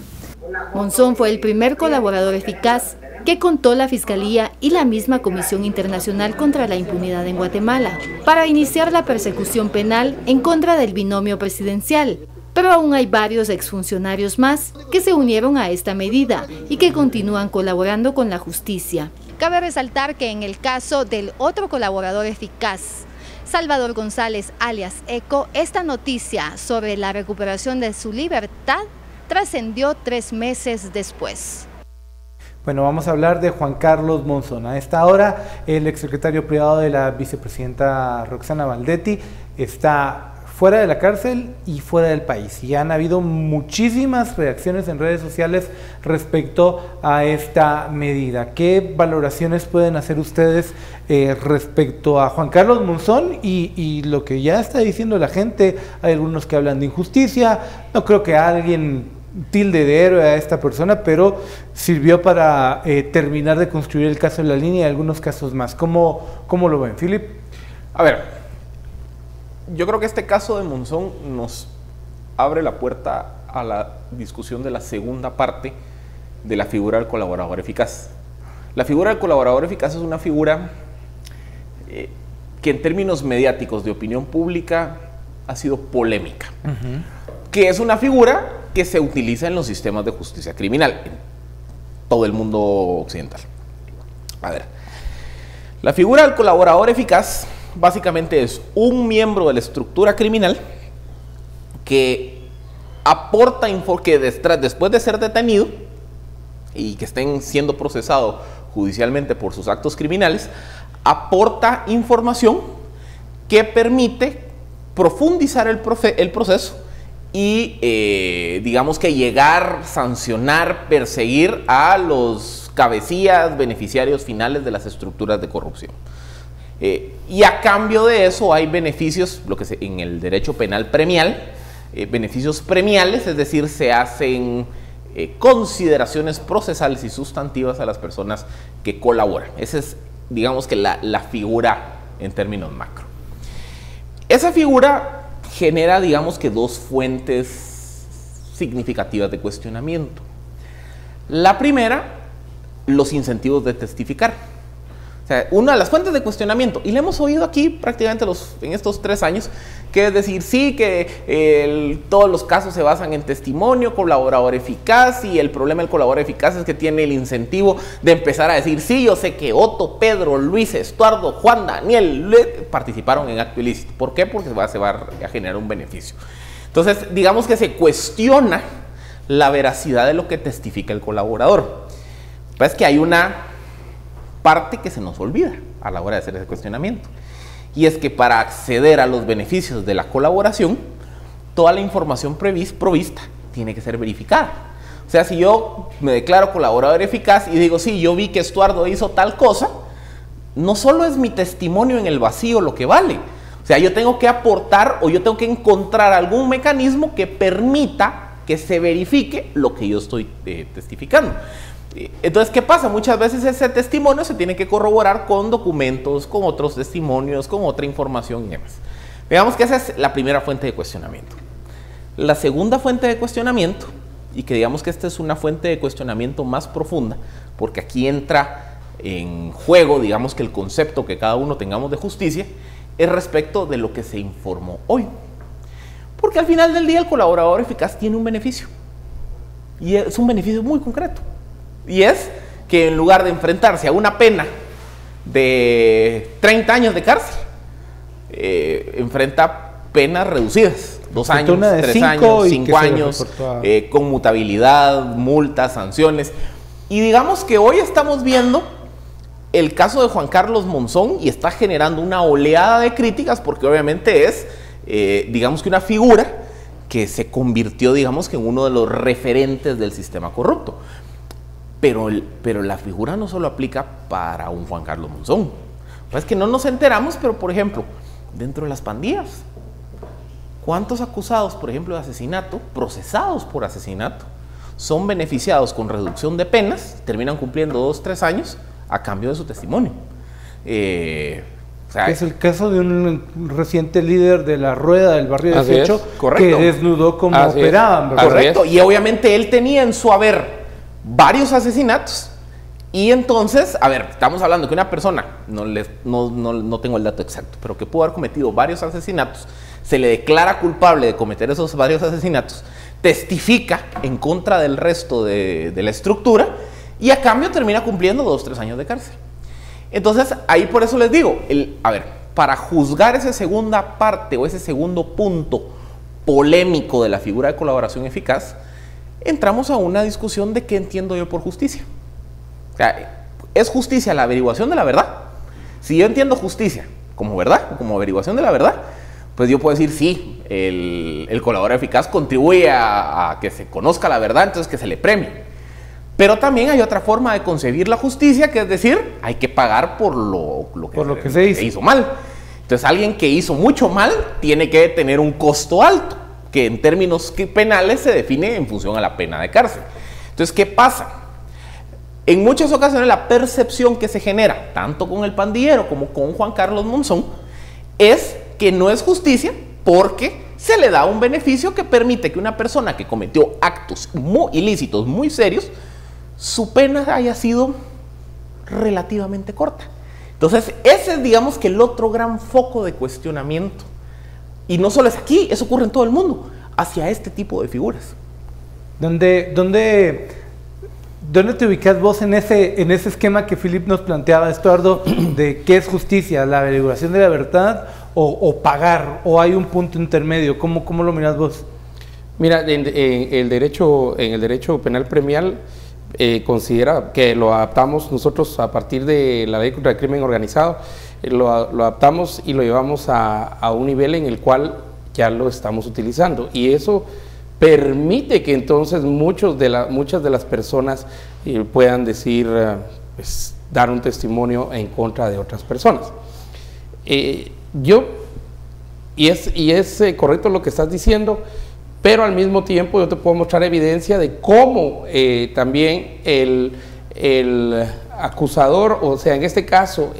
Monzón fue el primer colaborador eficaz que contó la Fiscalía y la misma Comisión Internacional contra la Impunidad en Guatemala para iniciar la persecución penal en contra del binomio presidencial. Pero aún hay varios exfuncionarios más que se unieron a esta medida y que continúan colaborando con la justicia. Cabe resaltar que en el caso del otro colaborador eficaz, Salvador González, alias Eco, esta noticia sobre la recuperación de su libertad trascendió 3 meses después. Bueno, vamos a hablar de Juan Carlos Monzón. A esta hora, el exsecretario privado de la vicepresidenta Roxana Baldetti está fuera de la cárcel y fuera del país. Y han habido muchísimas reacciones en redes sociales respecto a esta medida. ¿Qué valoraciones pueden hacer ustedes respecto a Juan Carlos Monzón y lo que ya está diciendo la gente? Hay algunos que hablan de injusticia. No creo que alguien tilde de héroe a esta persona, pero sirvió para terminar de construir el caso de la línea y algunos casos más. ¿Cómo lo ven, Philip? A ver, yo creo que este caso de Monzón nos abre la puerta a la discusión de la segunda parte de la figura del colaborador eficaz. La figura del colaborador eficaz es una figura que en términos mediáticos de opinión pública ha sido polémica, que es una figura que se utiliza en los sistemas de justicia criminal en todo el mundo occidental. A ver, la figura del colaborador eficaz básicamente es un miembro de la estructura criminal que aporta, que después de ser detenido y que estén siendo procesado judicialmente por sus actos criminales, aporta información que permite profundizar el proceso y digamos que llegar, sancionar, perseguir a los cabecillas, beneficiarios finales de las estructuras de corrupción. Y a cambio de eso hay beneficios, lo que en el derecho penal premial, beneficios premiales, es decir, se hacen consideraciones procesales y sustantivas a las personas que colaboran. Esa es, digamos que la figura en términos macro. Esa figura genera, digamos que, 2 fuentes significativas de cuestionamiento. La primera, los incentivos de testificar. O sea, una de las fuentes de cuestionamiento, y le hemos oído aquí prácticamente en estos 3 años, que es decir, sí, que todos los casos se basan en testimonio, colaborador eficaz, y el problema del colaborador eficaz es que tiene el incentivo de empezar a decir, sí, yo sé que Otto, Pedro, Luis, Estuardo, Juan, Daniel participaron en acto ilícito. ¿Por qué? Porque se va a generar un beneficio. Entonces, digamos que se cuestiona la veracidad de lo que testifica el colaborador. Pues que hay una parte que se nos olvida a la hora de hacer ese cuestionamiento, y es que para acceder a los beneficios de la colaboración, toda la información provista tiene que ser verificada. O sea, si yo me declaro colaborador eficaz y digo, sí, yo vi que Estuardo hizo tal cosa, no solo es mi testimonio en el vacío lo que vale. O sea, yo tengo que aportar o yo tengo que encontrar algún mecanismo que permita que se verifique lo que yo estoy testificando. Entonces, ¿qué pasa? Muchas veces ese testimonio se tiene que corroborar con documentos, con otros testimonios, con otra información y demás. Veamos que esa es la primera fuente de cuestionamiento. La segunda fuente de cuestionamiento, y que digamos que esta es una fuente de cuestionamiento más profunda, porque aquí entra en juego, digamos que el concepto que cada uno tengamos de justicia, es respecto de lo que se informó hoy. Porque al final del día el colaborador eficaz tiene un beneficio, y es un beneficio muy concreto. Y es que en lugar de enfrentarse a una pena de 30 años de cárcel, enfrenta penas reducidas, 2 años, 3 años, 5 años, conmutabilidad, multas, sanciones. Y digamos que hoy estamos viendo el caso de Juan Carlos Monzón y está generando una oleada de críticas porque obviamente es, digamos que una figura que se convirtió, digamos que en uno de los referentes del sistema corrupto. Pero la figura no solo aplica para un Juan Carlos Monzón. Es que no nos enteramos, pero por ejemplo, dentro de las pandillas, ¿cuántos acusados, por ejemplo, de asesinato, procesados por asesinato, son beneficiados con reducción de penas, terminan cumpliendo 2 o 3 años a cambio de su testimonio. O sea, es el caso de un reciente líder de la Rueda del barrio 18 que desnudó cómo operaban. Correcto, y obviamente él tenía en su haber varios asesinatos. Y entonces, a ver, estamos hablando que una persona, no tengo el dato exacto, pero que pudo haber cometido varios asesinatos, se le declara culpable de cometer esos varios asesinatos, testifica en contra del resto de la estructura y a cambio termina cumpliendo 2 o 3 años de cárcel. Entonces, ahí por eso les digo, a ver, para juzgar esa segunda parte o ese segundo punto polémico de la figura de colaboración eficaz, entramos a una discusión de qué entiendo yo por justicia. O sea, ¿es justicia la averiguación de la verdad? Si yo entiendo justicia como verdad, como averiguación de la verdad, pues yo puedo decir, sí, el colaborador eficaz contribuye a que se conozca la verdad, entonces que se le premie. Pero también hay otra forma de concebir la justicia, que es decir, hay que pagar por lo que se hizo mal. Entonces, alguien que hizo mucho mal tiene que tener un costo alto, que en términos penales se define en función a la pena de cárcel. Entonces, ¿qué pasa? En muchas ocasiones la percepción que se genera, tanto con el pandillero como con Juan Carlos Monzón, es que no es justicia porque se le da un beneficio que permite que una persona que cometió actos muy ilícitos, muy serios, su pena haya sido relativamente corta. Entonces, ese es, digamos, que el otro gran foco de cuestionamiento. Y no solo es aquí, eso ocurre en todo el mundo, hacia este tipo de figuras. ¿Dónde te ubicas vos en ese esquema que Philip nos planteaba, Estuardo, de qué es justicia, la averiguación de la verdad o pagar, o hay un punto intermedio? ¿Cómo lo miras vos? Mira, en el derecho penal premial, considera que lo adaptamos nosotros a partir de la ley contra el crimen organizado, lo adaptamos y lo llevamos a un nivel en el cual ya lo estamos utilizando, y eso permite que entonces muchas de las personas puedan decir, pues, dar un testimonio en contra de otras personas. Y es correcto lo que estás diciendo, pero al mismo tiempo yo te puedo mostrar evidencia de cómo también el acusador, o sea, en este caso,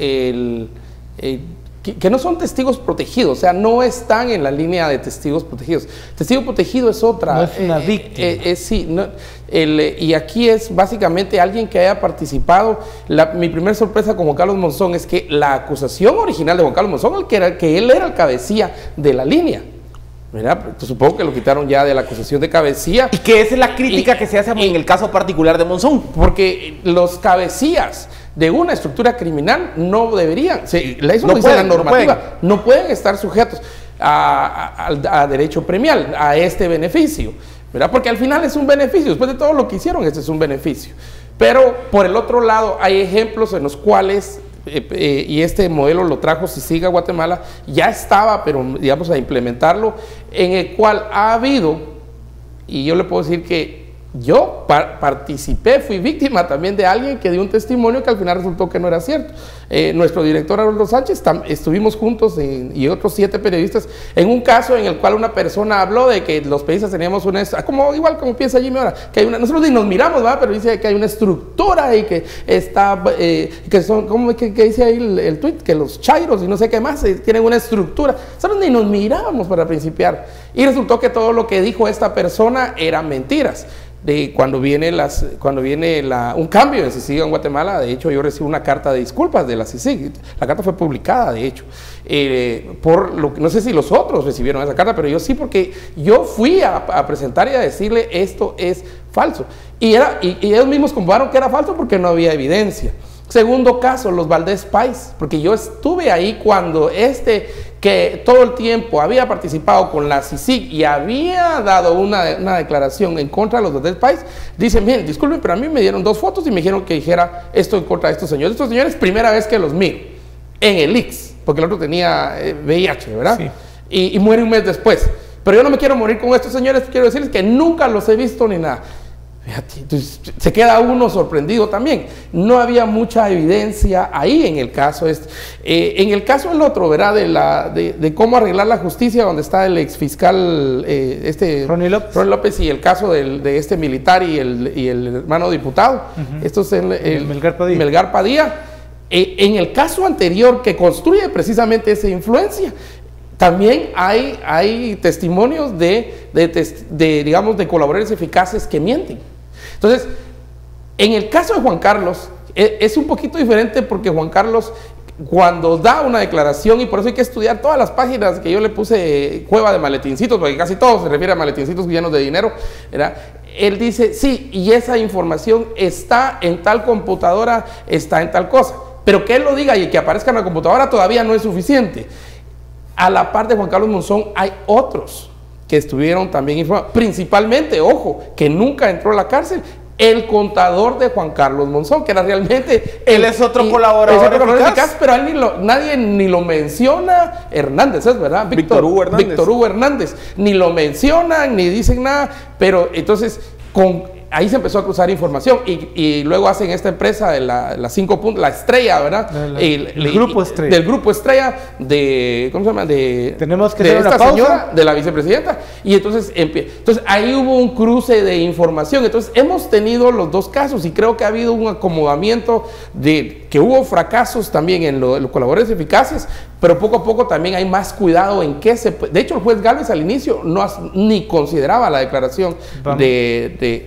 que no son testigos protegidos, o sea, no están en la línea de testigos protegidos. Testigo protegido es otra. No es una víctima. Sí, no, y aquí es básicamente alguien que haya participado. Mi primera sorpresa con Juan Carlos Monzón es que la acusación original de Juan Carlos Monzón, que él era el cabecilla de la línea. Mira, supongo que lo quitaron ya de la acusación de cabecilla. Y que esa es la crítica que se hace en el caso particular de Monzón. Porque los cabecillas de una estructura criminal no deberían, eso no dice la normativa, no pueden estar sujetos a derecho premial, a este beneficio, ¿verdad? Porque al final es un beneficio, después de todo lo que hicieron, este es un beneficio. Pero por el otro lado hay ejemplos en los cuales y este modelo lo trajo CICIG a Guatemala, ya estaba, pero digamos a implementarlo, en el cual ha habido, y yo le puedo decir que yo participé, fui víctima también de alguien que dio un testimonio que al final resultó que no era cierto. Nuestro director Arnoldo Sánchez, estuvimos juntos y otros 7 periodistas en un caso en el cual una persona habló de que los periodistas teníamos igual como piensa Jimmy ahora, que hay nosotros ni nos miramos, ¿verdad? Pero dice que hay una estructura y que está, que son, ¿cómo que dice ahí el tweet? Que los chairos y no sé qué más tienen una estructura. Nosotros ni nos mirábamos para principiar. Y resultó que todo lo que dijo esta persona eran mentiras. Cuando viene un cambio en CICIG en Guatemala, de hecho yo recibo una carta de disculpas de la CICIG, la carta fue publicada de hecho, no sé si los otros recibieron esa carta, pero yo sí, porque yo fui a presentar y a decirle esto es falso, y ellos mismos comprobaron que era falso porque no había evidencia. Segundo caso, los Valdés Pais, porque yo estuve ahí cuando que todo el tiempo había participado con la CICIG y había dado una declaración en contra de los Valdés Pais, dicen, bien, disculpen, pero a mí me dieron 2 fotos y me dijeron que dijera esto en contra de estos señores. Estos señores, primera vez que los miro, en el IX, porque el otro tenía VIH, ¿verdad? Sí. Y muere un mes después. Pero yo no me quiero morir con estos señores, quiero decirles que nunca los he visto ni nada. Fíjate, entonces, se queda uno sorprendido también. No había mucha evidencia ahí en el caso este. En el caso el otro, ¿verdad? De cómo arreglar la justicia, donde está el exfiscal Ronnie López y el caso de este militar y el hermano diputado. Esto es el Melgar Padilla. En el caso anterior que construye precisamente esa influencia, también hay testimonios digamos, de colaboradores eficaces que mienten. Entonces, en el caso de Juan Carlos, es un poquito diferente porque Juan Carlos, cuando da una declaración, y por eso hay que estudiar todas las páginas que yo le puse cueva de maletincitos, porque casi todo se refiere a maletincitos llenos de dinero, ¿verdad? Él dice, sí, y esa información está en tal computadora, está en tal cosa. Pero que él lo diga y que aparezca en la computadora todavía no es suficiente. A la par de Juan Carlos Monzón hay otros que estuvieron también informados, principalmente, ojo, que nunca entró a la cárcel, el contador de Juan Carlos Monzón, que era realmente... Él es otro colaborador eficaz, pero nadie ni lo menciona. Hernández, ¿es verdad? Víctor Hugo Hernández. Ni lo mencionan, ni dicen nada, pero entonces ahí se empezó a cruzar información y luego hacen esta empresa de la 5 puntos, la Estrella, ¿verdad? El Grupo Estrella. Del Grupo Estrella ¿cómo se llama? Tenemos que de hacer esta una pausa. Señora, de la vicepresidenta. Y entonces ahí hubo un cruce de información. Entonces hemos tenido los dos casos y creo que ha habido un acomodamiento que hubo fracasos también en los colaboradores eficaces, pero poco a poco también hay más cuidado en qué se puede. De hecho, el juez Gálvez al inicio ni consideraba la declaración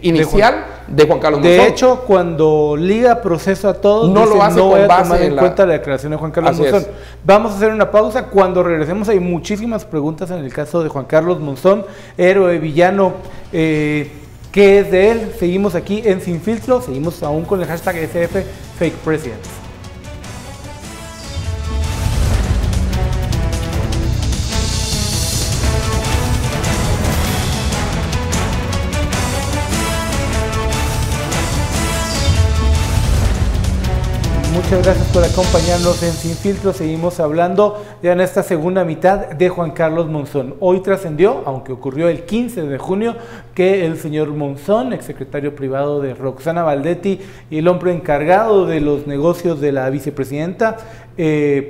inicial de Juan Carlos Monzón. De hecho, cuando liga proceso a todos, no lo hace no voy con a base tomar en cuenta la declaración de Juan Carlos Monzón. Vamos a hacer una pausa. Cuando regresemos hay muchísimas preguntas en el caso de Juan Carlos Monzón, héroe, villano, ¿qué es de él? Seguimos aquí en Sin Filtro, seguimos aún con el hashtag SF Fake President. Muchas gracias por acompañarnos en Sin Filtro. Seguimos hablando ya en esta segunda mitad de Juan Carlos Monzón. Hoy trascendió, aunque ocurrió el 15 de junio, que el señor Monzón, exsecretario privado de Roxana Valdetti y el hombre encargado de los negocios de la vicepresidenta,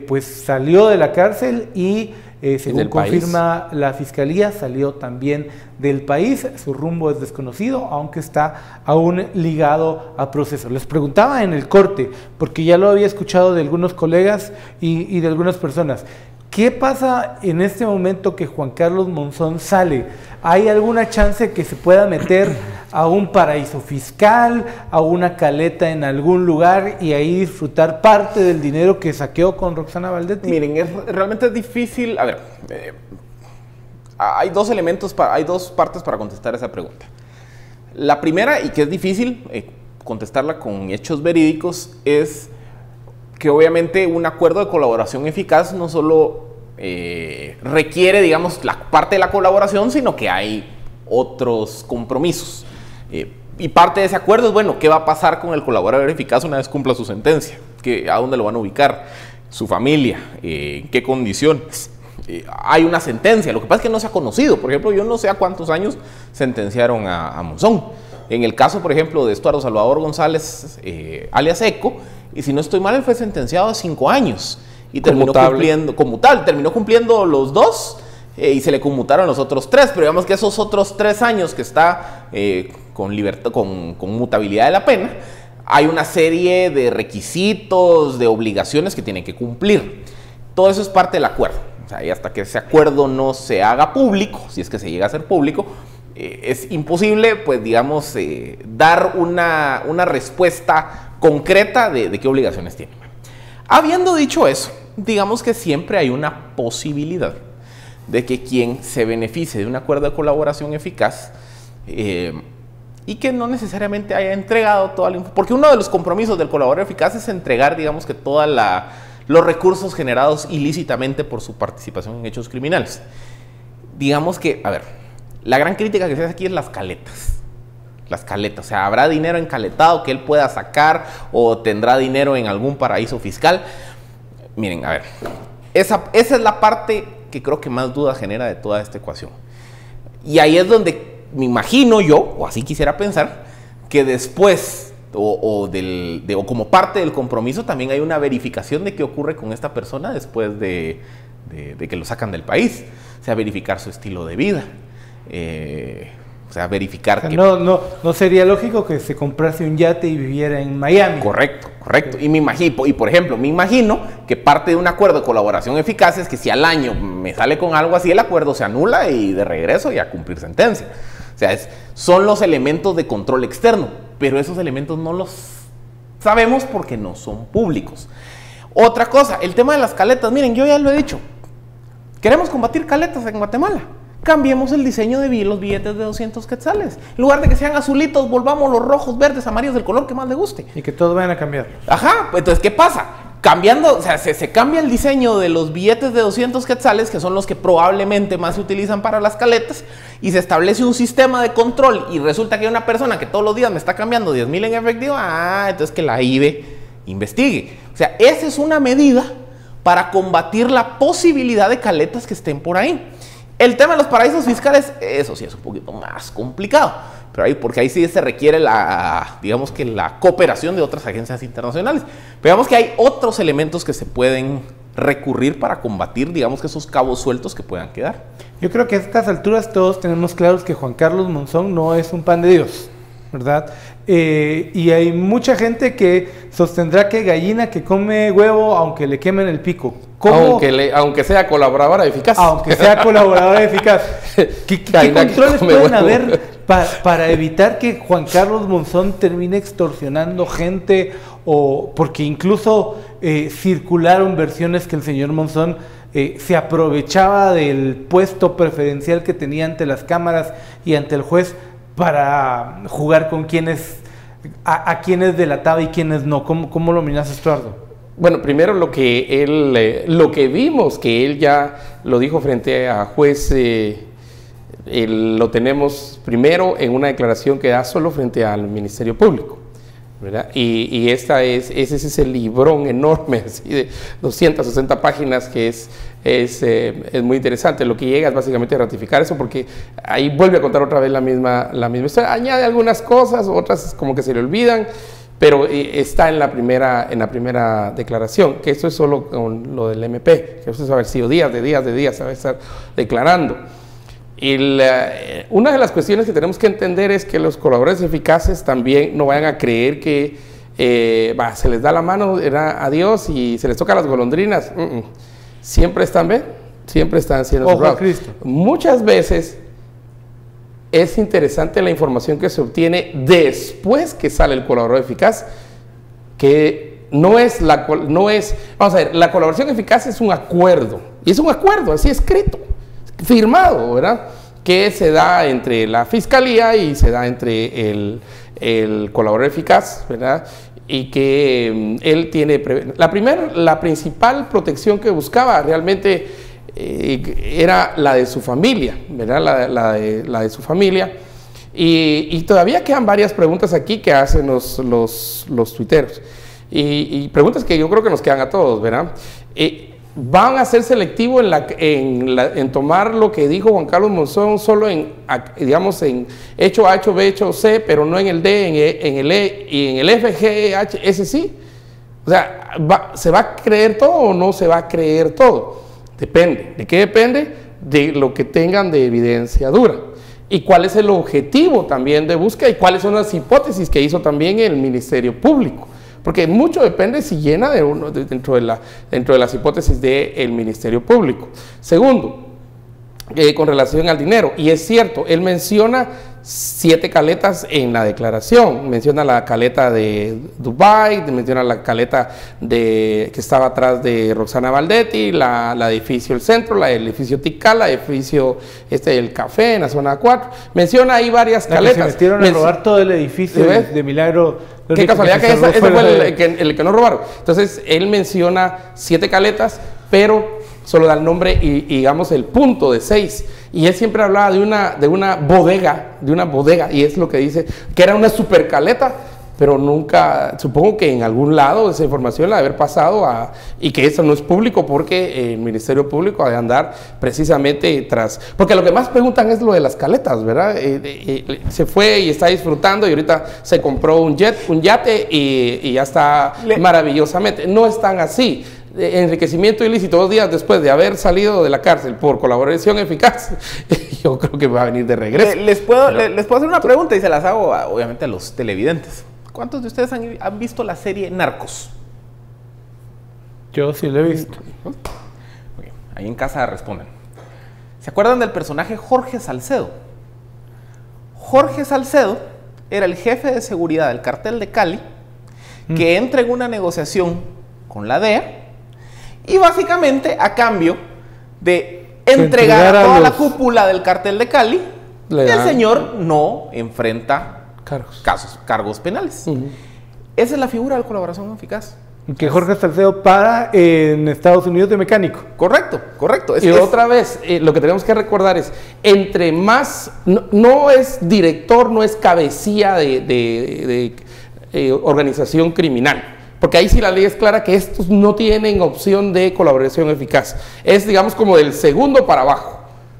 pues salió de la cárcel y según confirma la fiscalía, salió también del país. Su rumbo es desconocido, aunque está aún ligado a proceso. Les preguntaba en el corte, porque ya lo había escuchado de algunos colegas y de algunas personas. ¿Qué pasa en este momento que Juan Carlos Monzón sale? ¿Hay alguna chance que se pueda meter a un paraíso fiscal, a una caleta en algún lugar y ahí disfrutar parte del dinero que saqueó con Roxana Valdetti? Miren, realmente es difícil. A ver, hay dos partes para contestar esa pregunta. La primera, y que es difícil contestarla con hechos verídicos, es que obviamente un acuerdo de colaboración eficaz no solo requiere, digamos, la parte de la colaboración, sino que hay otros compromisos. Y parte de ese acuerdo es, bueno, ¿qué va a pasar con el colaborador eficaz una vez cumpla su sentencia? ¿A dónde lo van a ubicar? ¿Su familia? ¿En qué condiciones? Hay una sentencia, lo que pasa es que no se ha conocido. Por ejemplo, yo no sé a cuántos años sentenciaron a Monzón. En el caso, por ejemplo, de Estuardo Salvador González, alias Eco, y si no estoy mal, él fue sentenciado a 5 años y terminó cumpliendo los 2 y se le conmutaron los otros 3, pero digamos que esos otros 3 años que está con mutabilidad de la pena, hay una serie de requisitos, de obligaciones que tiene que cumplir. Todo eso es parte del acuerdo. O sea, y hasta que ese acuerdo no se haga público, si es que se llega a hacer público, es imposible, pues digamos, dar una respuesta concreta de qué obligaciones tiene. Habiendo dicho eso, digamos que siempre hay una posibilidad de que quien se beneficie de un acuerdo de colaboración eficaz y que no necesariamente haya entregado toda la información, porque uno de los compromisos del colaborador eficaz es entregar, digamos que todos los recursos generados ilícitamente por su participación en hechos criminales. Digamos que, a ver, la gran crítica que se hace aquí es las caletas. Las caletas, o sea, ¿habrá dinero encaletado que él pueda sacar o tendrá dinero en algún paraíso fiscal? Miren, a ver, esa es la parte que creo que más duda genera de toda esta ecuación. Y ahí es donde me imagino yo, o así quisiera pensar, que después o como parte del compromiso también hay una verificación de qué ocurre con esta persona después de que lo sacan del país. O sea, verificar su estilo de vida. O sea, verificar que... No sería lógico que se comprase un yate y viviera en Miami. Correcto. Y por ejemplo, me imagino que parte de un acuerdo de colaboración eficaz es que si al año me sale con algo así, el acuerdo se anula y de regreso y a cumplir sentencia. O sea, son los elementos de control externo, pero esos elementos no los sabemos porque no son públicos. Otra cosa, el tema de las caletas. Miren, yo ya lo he dicho. Queremos combatir caletas en Guatemala. Cambiemos el diseño de los billetes de 200 quetzales. En lugar de que sean azulitos, volvamos los rojos, verdes, amarillos, del color que más le guste. Y que todos vayan a cambiar. Ajá, entonces, ¿qué pasa? Cambiando, o sea, se cambia el diseño de los billetes de 200 quetzales, que son los que probablemente más se utilizan para las caletas, y se establece un sistema de control, y resulta que hay una persona que todos los días me está cambiando 10,000 en efectivo, entonces que la IBE investigue. O sea, esa es una medida para combatir la posibilidad de caletas que estén por ahí. El tema de los paraísos fiscales, eso sí es un poquito más complicado, pero porque ahí sí se requiere digamos que la cooperación de otras agencias internacionales. Pero digamos que hay otros elementos que se pueden recurrir para combatir, digamos que esos cabos sueltos que puedan quedar. Yo creo que a estas alturas todos tenemos claros que Juan Carlos Monzón no es un pan de Dios, ¿verdad? Y hay mucha gente que sostendrá que gallina que come huevo aunque le quemen el pico. Aunque sea colaboradora eficaz. Aunque sea colaboradora eficaz. ¿Qué controles pueden haber para evitar que Juan Carlos Monzón termine extorsionando gente? Porque incluso circularon versiones que el señor Monzón se aprovechaba del puesto preferencial que tenía ante las cámaras y ante el juez para jugar con a quienes delataba y quienes no. ¿Cómo lo miras, Estuardo? Bueno, primero lo que vimos, que él ya lo dijo frente a juez, lo tenemos primero en una declaración que da solo frente al Ministerio Público, ¿verdad? Y ese es ese librón enorme, así de 260 páginas, que es muy interesante. Lo que llega es básicamente a ratificar eso, porque ahí vuelve a contar otra vez la misma historia, añade algunas cosas, otras como que se le olvidan, pero está en la primera declaración, que esto es solo con lo del MP, que eso es haber sido días, se va a estar declarando. Y una de las cuestiones que tenemos que entender es que los colaboradores eficaces también no vayan a creer que se les da la mano a Dios y se les toca las golondrinas. Siempre están bien, siempre están siendo ojo Cristo. Muchas veces es interesante la información que se obtiene después que sale el colaborador eficaz, que vamos a ver, la colaboración eficaz es un acuerdo, y es un acuerdo así escrito, firmado, ¿verdad?, que se da entre la fiscalía y se da entre el colaborador eficaz, ¿verdad?, y que él tiene la principal protección que buscaba realmente era la de su familia, ¿verdad? La de su familia. Y todavía quedan varias preguntas aquí que hacen los tuiteros. Y preguntas que yo creo que nos quedan a todos, ¿verdad? ¿Van a ser selectivos en tomar lo que dijo Juan Carlos Monzón solo digamos, en hecho A, hecho B, hecho C, pero no en el D, en el E y en el F, G, H, S sí? O sea, ¿se va a creer todo o no se va a creer todo? Depende. ¿De qué depende? De lo que tengan de evidencia dura. ¿Y cuál es el objetivo también de búsqueda? ¿Y cuáles son las hipótesis que hizo también el Ministerio Público? Porque mucho depende si llena dentro de las hipótesis del Ministerio Público. Segundo, con relación al dinero, y es cierto, él menciona 7 caletas en la declaración, menciona la caleta de Dubái, menciona la caleta que estaba atrás de Roxana Valdetti, la edificio El Centro, el edificio Tikal, el edificio del Café en la zona 4, menciona ahí varias caletas. Se metieron a robar todo el edificio de Milagro. Qué casualidad que ese fue el que no robaron. Entonces él menciona 7 caletas, pero solo da el nombre y digamos el punto de 6. Y él siempre hablaba de una bodega, y es lo que dice, que era una super caleta, pero nunca, supongo que en algún lado esa información la debe haber pasado y que eso no es público porque el Ministerio Público ha de andar precisamente tras, porque lo que más preguntan es lo de las caletas, ¿verdad? Se fue y está disfrutando y ahorita se compró un yate y ya está maravillosamente. No es tan así. Enriquecimiento ilícito 2 días después de haber salido de la cárcel por colaboración eficaz, yo creo que va a venir de regreso. Les puedo hacer una pregunta y se las hago obviamente a los televidentes. ¿Cuántos de ustedes han visto la serie Narcos? Yo sí lo he visto. Okay. Ahí en casa responden. ¿Se acuerdan del personaje Jorge Salcedo? Jorge Salcedo era el jefe de seguridad del cartel de Cali que entra en una negociación con la DEA y básicamente a cambio de entregar a toda la cúpula del cartel de Cali, el señor no enfrenta cargos penales. Esa es la figura de colaboración eficaz. Que Jorge Salcedo para en Estados Unidos de mecánico. Correcto. Y otra vez, lo que tenemos que recordar es, entre más, no es director, no es cabecilla de organización criminal. Porque ahí sí la ley es clara que estos no tienen opción de colaboración eficaz. Es, digamos, como del segundo para abajo,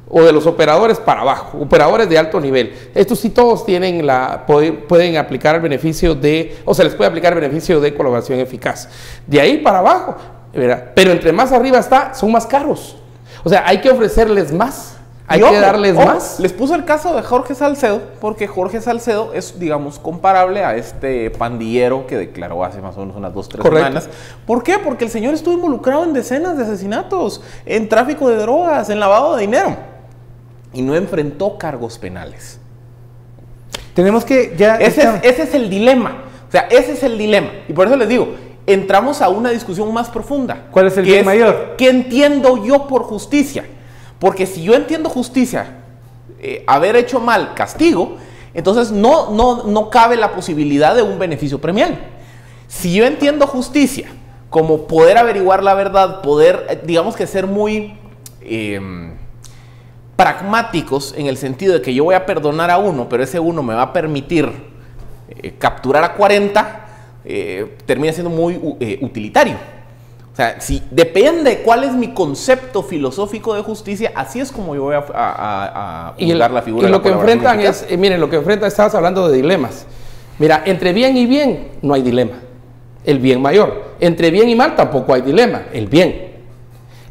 o de los operadores para abajo, operadores de alto nivel. Estos sí todos tienen pueden aplicar el beneficio o se les puede aplicar el beneficio de colaboración eficaz. De ahí para abajo, ¿verdad? Pero entre más arriba son más caros. O sea, hay que ofrecerles más. Hay que darles más. Les puse el caso de Jorge Salcedo, porque Jorge Salcedo es, digamos, comparable a este pandillero que declaró hace más o menos unas 2-3 semanas. ¿Por qué? Porque el señor estuvo involucrado en decenas de asesinatos, en tráfico de drogas, en lavado de dinero, y no enfrentó cargos penales. Tenemos que Ese es el dilema. O sea, ese es el dilema. Y por eso les digo, entramos a una discusión más profunda. ¿Cuál es el bien mayor? ¿Qué entiendo yo por justicia? Porque si yo entiendo justicia, haber hecho mal, castigo, entonces no cabe la posibilidad de un beneficio premial. Si yo entiendo justicia como poder averiguar la verdad, poder, digamos que ser muy pragmáticos en el sentido de que yo voy a perdonar a uno, pero ese uno me va a permitir capturar a 40, termina siendo muy utilitario. O sea, si depende cuál es mi concepto filosófico de justicia, así es como yo voy a juzgar la figura. Y lo que enfrentan es, miren, lo que enfrentan, estabas hablando de dilemas. Mira, entre bien y bien no hay dilema, el bien mayor. Entre bien y mal tampoco hay dilema, el bien.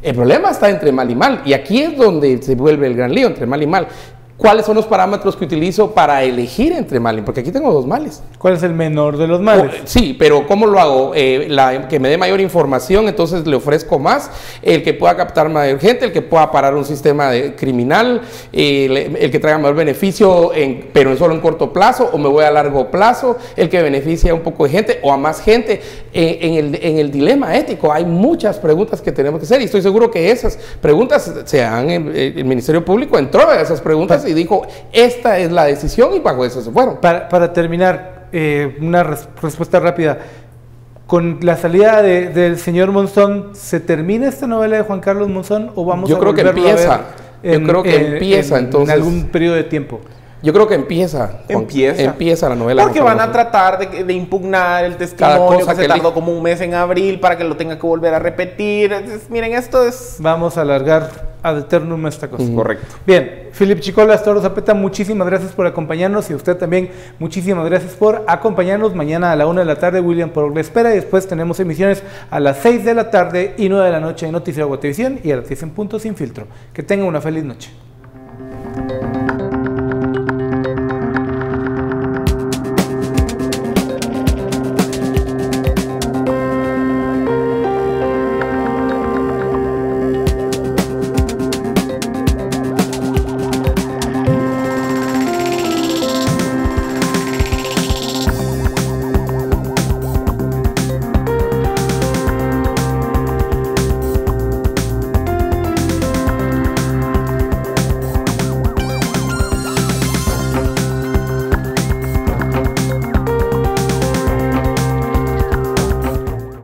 El problema está entre mal y mal, y aquí es donde se vuelve el gran lío, entre mal y mal. ¿Cuáles son los parámetros que utilizo para elegir entre mal? Porque aquí tengo 2 males. ¿Cuál es el menor de los males? Sí, pero ¿cómo lo hago? Que me dé mayor información, entonces le ofrezco más. El que pueda captar mayor gente, el que pueda parar un sistema criminal, el que traiga mayor beneficio, pero solo en corto plazo, o me voy a largo plazo, el que beneficie a un poco de gente o a más gente. En el dilema ético hay muchas preguntas que tenemos que hacer, y estoy seguro que esas preguntas el Ministerio Público entró a esas preguntas y dijo, esta es la decisión, y bajo eso se fueron. Para terminar, una respuesta rápida. Con la salida del señor Monzón, ¿se termina esta novela de Juan Carlos Monzón o vamos a volverlo a ver? Yo creo que empieza entonces. En algún periodo de tiempo. Yo creo que empieza la novela. Porque van a tratar de impugnar el testimonio que se tardó como un mes en abril para que lo tenga que volver a repetir. Entonces, miren, esto es... Vamos a alargar ad eternum esta cosa. Correcto. Bien, Philip Chicola, Toro Zapeta, muchísimas gracias por acompañarnos, y usted también, muchísimas gracias por acompañarnos. Mañana a la 1 de la tarde, William Porog le espera, y después tenemos emisiones a las 6 de la tarde y 9 de la noche en Noticiero Guatevisión, y a las 10 en punto Sin Filtro. Que tengan una feliz noche.